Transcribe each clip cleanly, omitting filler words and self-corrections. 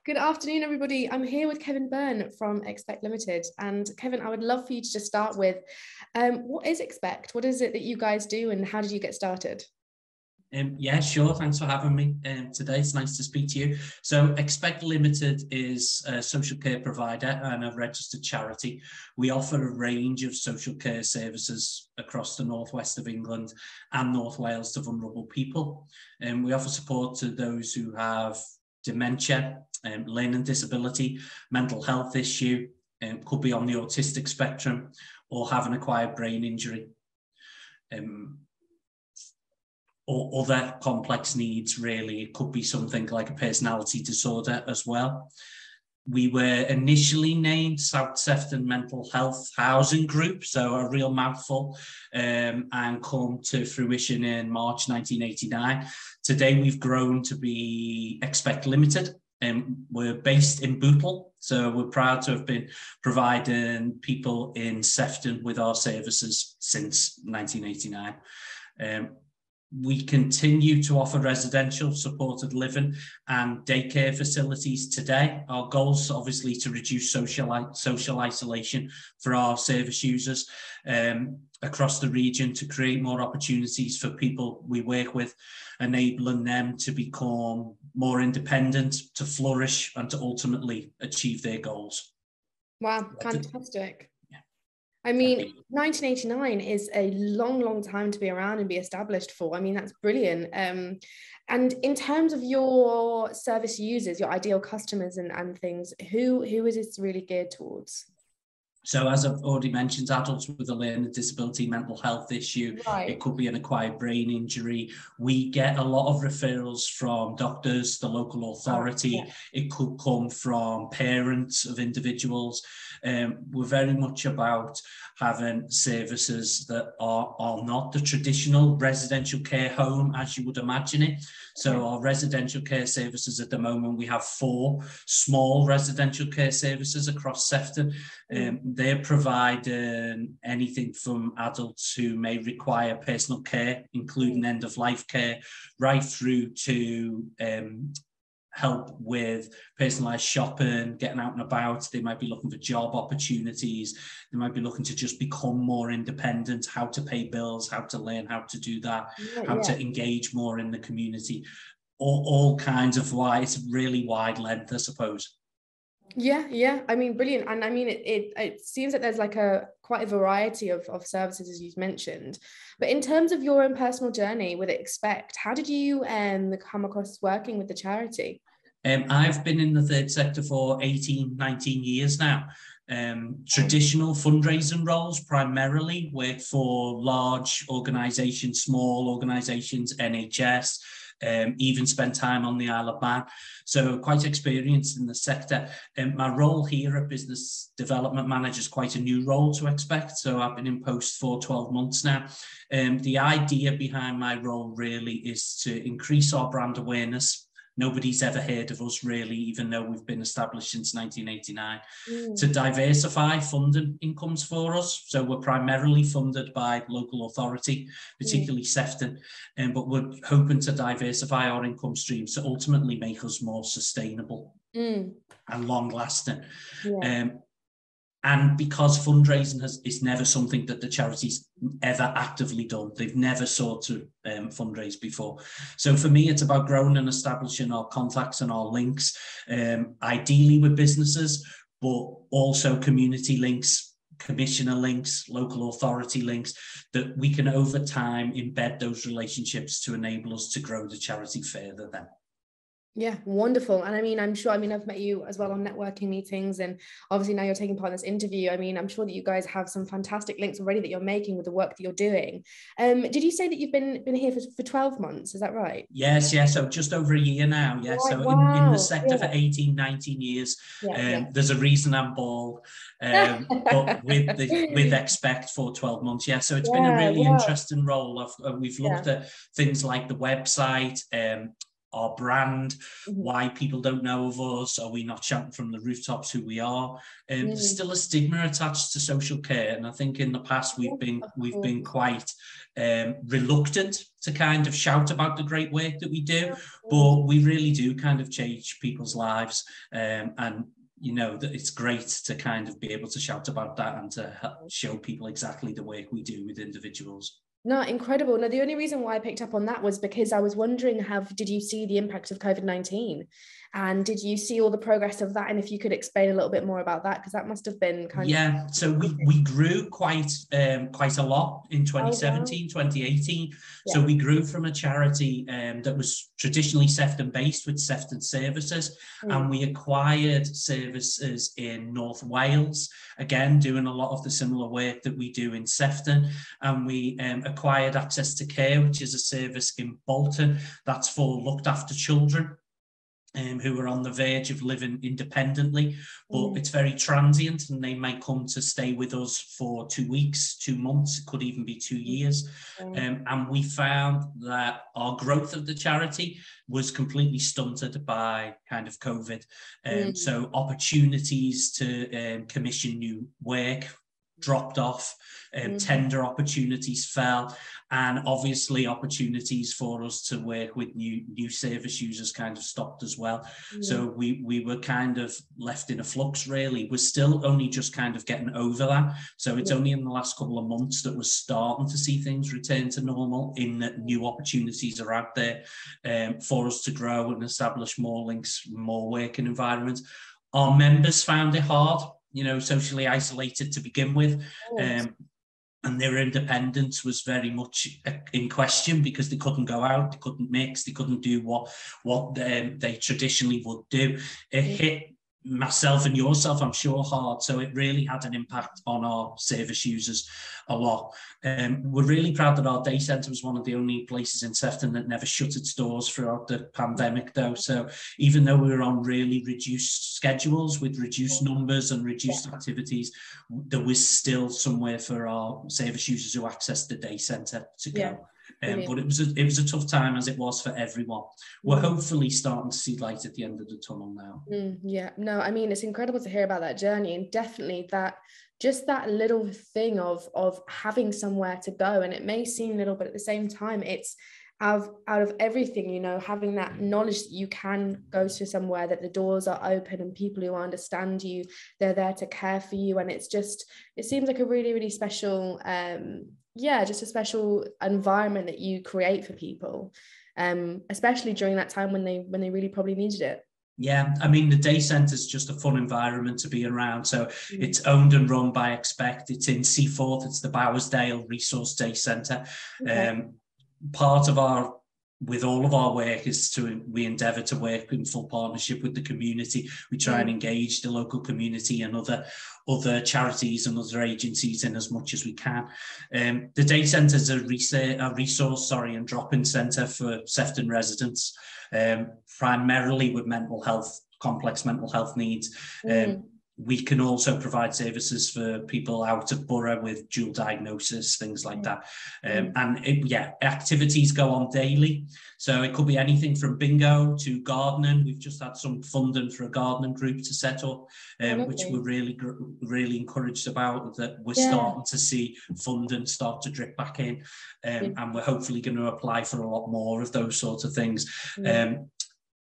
Good afternoon, everybody. I'm here with Kevin Byrne from Expect Limited. And Kevin, I would love for you to just start with, what is Expect? What is it that you guys do and how did you get started? Yeah, sure. Thanks for having me today. It's nice to speak to you. So Expect Limited is a social care provider and a registered charity. We offer a range of social care services across the northwest of England and North Wales to vulnerable people. And we offer support to those who have dementia, learning disability, mental health issue, could be on the autistic spectrum, or have an acquired brain injury. Or other complex needs, really. It could be something like a personality disorder as well. We were initially named South Sefton Mental Health Housing Group, so a real mouthful, and come to fruition in March 1989. Today we've grown to be Expect Limited, and we're based in Bootle, so we're proud to have been providing people in Sefton with our services since 1989. We continue to offer residential supported living and daycare facilities today. Our goal is obviously to reduce social isolation for our service users across the region, to create more opportunities for people we work with, enabling them to become more independent, to flourish, and to ultimately achieve their goals. Wow, fantastic. I mean, 1989 is a long, long time to be around and be established for. I mean, that's brilliant. And in terms of your service users, your ideal customers and things, who is this really geared towards? So as I've already mentioned, adults with a learning disability, mental health issue, right. It could be an acquired brain injury. We get a lot of referrals from doctors, the local authority. Yeah. It could come from parents of individuals. We're very much about having services that are not the traditional residential care home as you would imagine it. So our residential care services at the moment, we have 4 small residential care services across Sefton. They're providing anything from adults who may require personal care, including end-of-life care, right through to help with personalised shopping, getting out and about. They might be looking for job opportunities. They might be looking to just become more independent, how to pay bills, how to learn how to do that, how to engage more in the community. All kinds of why. It's a really wide length, I suppose. Yeah. I mean, brilliant. And I mean, it seems that there's like quite a variety of services, as you've mentioned. But in terms of your own personal journey with Expect, how did you come across working with the charity? I've been in the third sector for 19 years now. Traditional fundraising roles primarily, work for large organisations, small organisations, NHS, even spent time on the Isle of Man. So quite experienced in the sector. My role here at Business Development Manager is quite a new role to Expect. So I've been in post for 12 months now. The idea behind my role really is to increase our brand awareness. Nobody's ever heard of us really, even though we've been established since 1989. To diversify funding incomes for us. So we're primarily funded by local authority, particularly Sefton, but we're hoping to diversify our income streams to ultimately make us more sustainable and long lasting. And because fundraising is never something that the charity's ever actively done, they've never sought to fundraise before. So for me, it's about growing and establishing our contacts and our links, ideally with businesses, but also community links, commissioner links, local authority links, that we can over time embed those relationships to enable us to grow the charity further then. Yeah, wonderful. And I mean, I've met you as well on networking meetings, and obviously now you're taking part in this interview. I mean, I'm sure that you guys have some fantastic links already that you're making with the work that you're doing. Did you say that you've been here for 12 months? Is that right? Yes. So just over a year now. Yeah. So in the sector for 18, 19 years, there's a reason I'm bald, but with Expect for 12 months. Yeah. So it's been a really interesting role. We've looked at things like the website, our brand, why people don't know of us, are we not shouting from the rooftops who we are? There's still a stigma attached to social care, and I think in the past we've been quite reluctant to kind of shout about the great work that we do, but we really do kind of change people's lives, and you know, that it's great to kind of be able to shout about that and to help show people exactly the work we do with individuals. No, incredible. No, the only reason why I picked up on that was because I was wondering, did you see the impact of COVID-19? And did you see all the progress of that? And if you could explain a little bit more about that, because that must have been kind of... Yeah, so we grew quite a lot in 2017, 2018. Yeah. So we grew from a charity that was traditionally Sefton based with Sefton Services, and we acquired services in North Wales, again, doing a lot of the similar work that we do in Sefton. And we acquired Access to Care, which is a service in Bolton that's for looked after children who are on the verge of living independently, but it's very transient, and they might come to stay with us for 2 weeks, 2 months, it could even be 2 years. And we found that our growth of the charity was completely stunted by kind of COVID. So opportunities to commission new work dropped off, tender opportunities fell, and obviously opportunities for us to work with new service users kind of stopped as well. So we were kind of left in a flux, really. We're still only just kind of getting over that. So it's only in the last couple of months that we're starting to see things return to normal, in that new opportunities are out there for us to grow and establish more links, more working environments. Our members found it hard, you know, socially isolated to begin with, and their independence was very much in question because they couldn't go out, they couldn't mix, they couldn't do what they traditionally would do. It hit myself and yourself, I'm sure, hard. So it really had an impact on our service users a lot. We're really proud that our day centre was one of the only places in Sefton that never shut its doors throughout the pandemic, though. So even though we were on really reduced schedules with reduced numbers and reduced activities, there was still somewhere for our service users who accessed the day centre to go. But it was a tough time, as it was for everyone. We're hopefully starting to see light at the end of the tunnel now. Yeah, no, I mean, it's incredible to hear about that journey, and definitely that little thing of having somewhere to go. And it may seem little, but at the same time, it's out of everything, you know, having that knowledge that you can go to somewhere, that the doors are open and people who understand you, they're there to care for you. And it seems like a really, really special just a special environment that you create for people, especially during that time when they really probably needed it. Yeah, I mean, the day centre is just a fun environment to be around. So it's owned and run by Expect. It's in Seaforth. It's the Bowersdale Resource Day Centre. Part of with all of our work is we endeavour to work in full partnership with the community. We try and engage the local community and other charities and other agencies in as much as we can. The day centre is a resource and drop-in centre for Sefton residents, primarily with complex mental health needs. We can also provide services for people out of borough with dual diagnosis, things like that. Activities go on daily. So it could be anything from bingo to gardening. We've just had some funding for a gardening group to set up, which we're really, really encouraged about, that we're starting to see funding start to drip back in. And we're hopefully going to apply for a lot more of those sorts of things.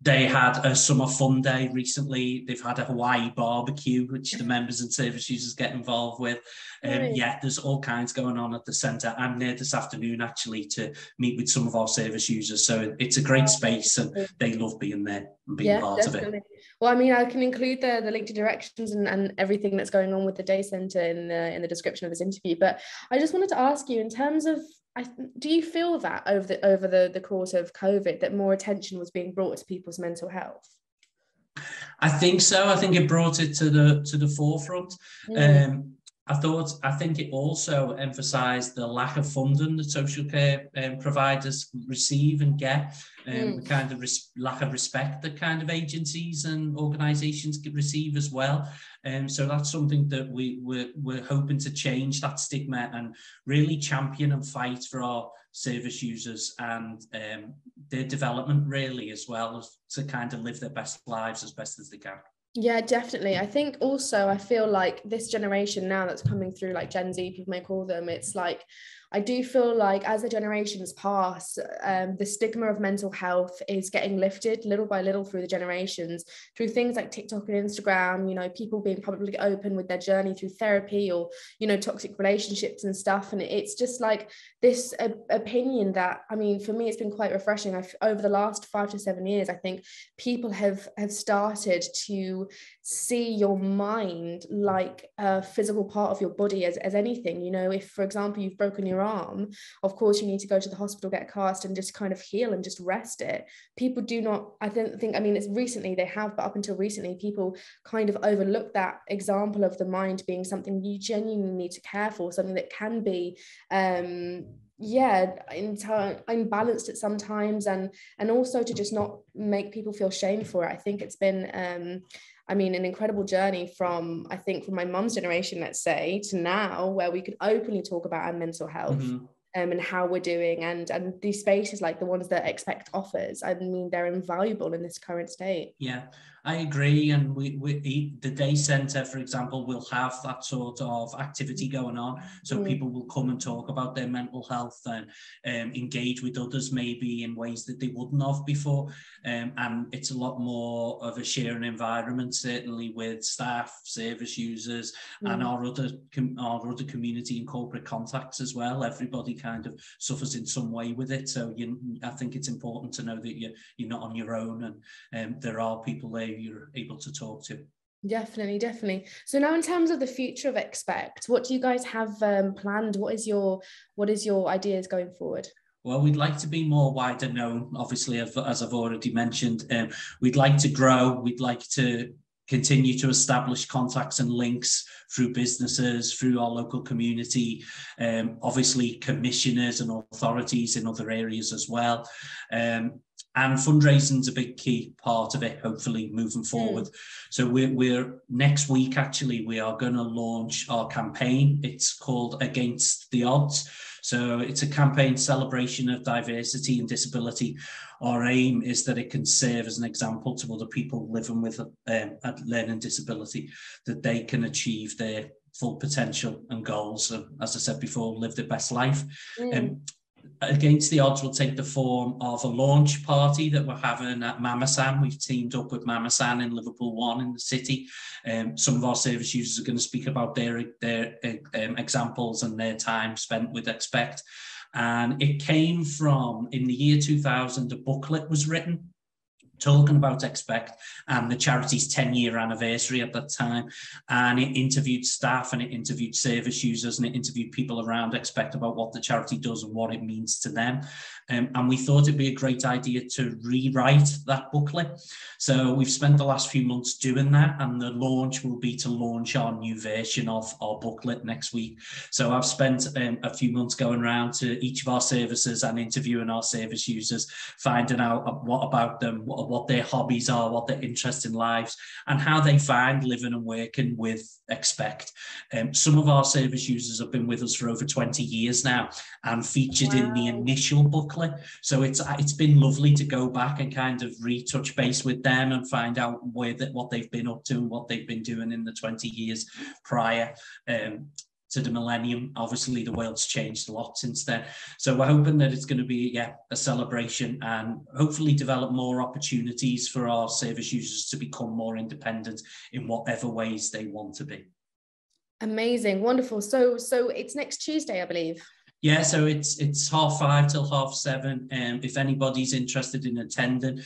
They had a summer fun day recently. They've had a Hawaii barbecue, which the members and service users get involved with. There's all kinds going on at the centre. I'm there this afternoon, actually, to meet with some of our service users. So it's a great space, and they love being there and being part of it. Well, I mean, I can include the link to directions and everything that's going on with the day centre in the description of this interview. But I just wanted to ask you, in terms of, do you feel that over the course of COVID, that more attention was being brought to people's mental health? I think so. I think it brought it to the forefront. I think it also emphasised the lack of funding that social care providers receive and get, the kind of lack of respect that kind of agencies and organisations receive as well. So that's something that we're hoping to change, that stigma, and really champion and fight for our service users and their development, really, as well as to kind of live their best lives as best as they can. Yeah, definitely. I think also I feel like this generation now that's coming through, like Gen Z, people may call them, it's like, I do feel like as the generations pass, the stigma of mental health is getting lifted little by little through the generations, through things like TikTok and Instagram, you know, people being publicly open with their journey through therapy or, you know, toxic relationships and stuff. And it's just like this opinion that, I mean, for me, it's been quite refreshing. Over the last 5 to 7 years, I think people have started to see your mind like a physical part of your body as anything. You know, if, for example, you've broken your arm, of course you need to go to the hospital, get a cast and just kind of heal and just rest it. People do not, I think, I mean, it's recently they have, but up until recently, people kind of overlook that example of the mind being something you genuinely need to care for, something that can be unbalanced at sometimes, and also to just not make people feel shame for it. I think it's been I mean, an incredible journey from my mum's generation, let's say, to now, where we could openly talk about our mental health and how we're doing, and these spaces like the ones that Expect offers. I mean, they're invaluable in this current state. Yeah, I agree. And the day centre, for example, will have that sort of activity going on. So people will come and talk about their mental health and engage with others maybe in ways that they wouldn't have before. And it's a lot more of a sharing environment, certainly with staff, service users, and our other community and corporate contacts as well. Everybody kind of suffers in some way with it. So I think it's important to know that you're not on your own, and there are people there you're able to talk to. Definitely. So now, in terms of the future of Expect, what do you guys have planned? What is your ideas going forward? Well, we'd like to be more wider known, obviously, as I've already mentioned. We'd like to grow. We'd like to continue to establish contacts and links through businesses, through our local community, obviously commissioners and authorities in other areas as well. And fundraising is a big key part of it, hopefully, moving forward. So we're next week, actually, we are going to launch our campaign. It's called Against the Odds. So it's a campaign celebration of diversity and disability. Our aim is that it can serve as an example to other people living with a learning disability, that they can achieve their full potential and goals, and, as I said before, live their best life. Against the Odds will take the form of a launch party that we're having at Mamasan. We've teamed up with Mamasan in Liverpool 1 in the city. Some of our service users are going to speak about their examples and their time spent with Expect. And it came from, in the year 2000, a booklet was written talking about Expect and the charity's 10-year anniversary at that time. And it interviewed staff and it interviewed service users and it interviewed people around Expect about what the charity does and what it means to them. And we thought it'd be a great idea to rewrite that booklet. So we've spent the last few months doing that, and the launch will be to launch our new version of our booklet next week. So I've spent a few months going around to each of our services and interviewing our service users, finding out what about them, what their hobbies are, what their interests in lives, and how they find living and working with Expect. Some of our service users have been with us for over 20 years now and featured in the initial booklet. So it's been lovely to go back and kind of retouch base with them and find out what they've been up to and what they've been doing in the 20 years prior to the millennium. Obviously, the world's changed a lot since then. So we're hoping that it's going to be a celebration and hopefully develop more opportunities for our service users to become more independent in whatever ways they want to be. Amazing, wonderful. So it's next Tuesday, I believe. Yeah, so it's 5:30 till 7:30. If anybody's interested in attending,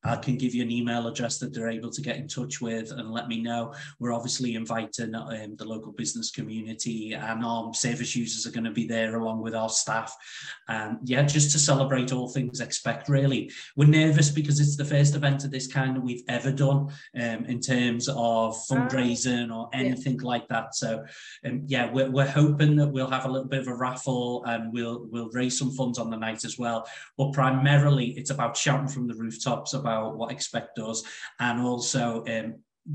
I can give you an email address that they're able to get in touch with and let me know. We're obviously inviting the local business community, and our service users are going to be there along with our staff. Yeah, just to celebrate all things Expect, really. We're nervous because it's the first event of this kind that we've ever done in terms of fundraising or anything like that. So yeah, we're hoping that we'll have a little bit of a raffle and we'll raise some funds on the night as well. But primarily it's about shouting from the rooftops about what Expect does, and also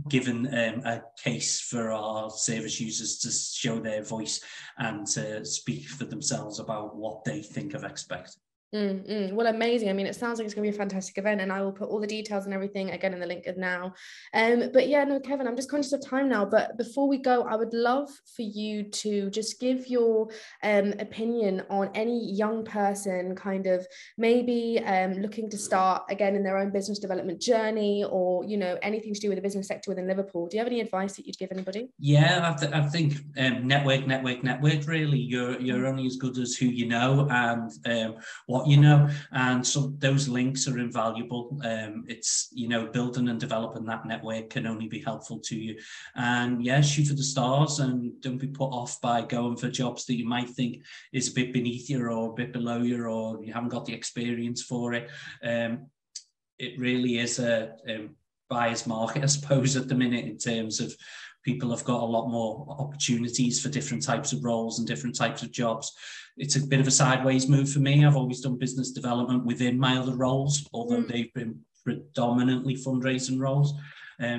given a case for our service users to show their voice and to speak for themselves about what they think of Expect. Well, amazing. I mean, it sounds like it's going to be a fantastic event, and I will put all the details and everything again in the link now. But yeah, no, Kevin, I'm just conscious of time now, but before we go, I would love for you to just give your opinion on any young person kind of maybe looking to start again in their own business development journey, or, you know, anything to do with the business sector within Liverpool. Do you have any advice that you'd give anybody? Yeah, I think network, really. You're only as good as who you know and what you know, and so those links are invaluable. It's, you know, building and developing that network can only be helpful to you. And yeah, shoot for the stars and don't be put off by going for jobs that you might think is a bit beneath you or a bit below you, or you haven't got the experience for it. It really is a buyer's market, I suppose, at the minute, in terms of people have got a lot more opportunities for different types of roles and different types of jobs. It's a bit of a sideways move for me. I've always done business development within my other roles, although they've been predominantly fundraising roles.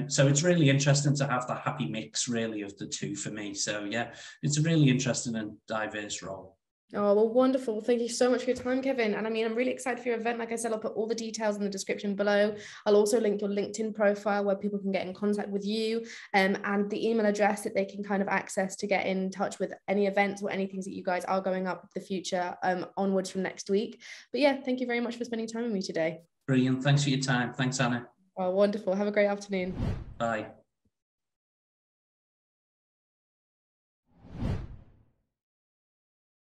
So it's really interesting to have that happy mix, really, of the two for me. So yeah, it's a really interesting and diverse role. Oh, well, wonderful. Thank you so much for your time, Kevin. And I mean, I'm really excited for your event. Like I said, I'll put all the details in the description below. I'll also link your LinkedIn profile where people can get in contact with you, and the email address that they can kind of access to get in touch with any events or anything that you guys are going up in the future onwards from next week. But yeah, thank you very much for spending time with me today. Brilliant. Thanks for your time. Thanks, Anna. Oh, wonderful. Have a great afternoon. Bye.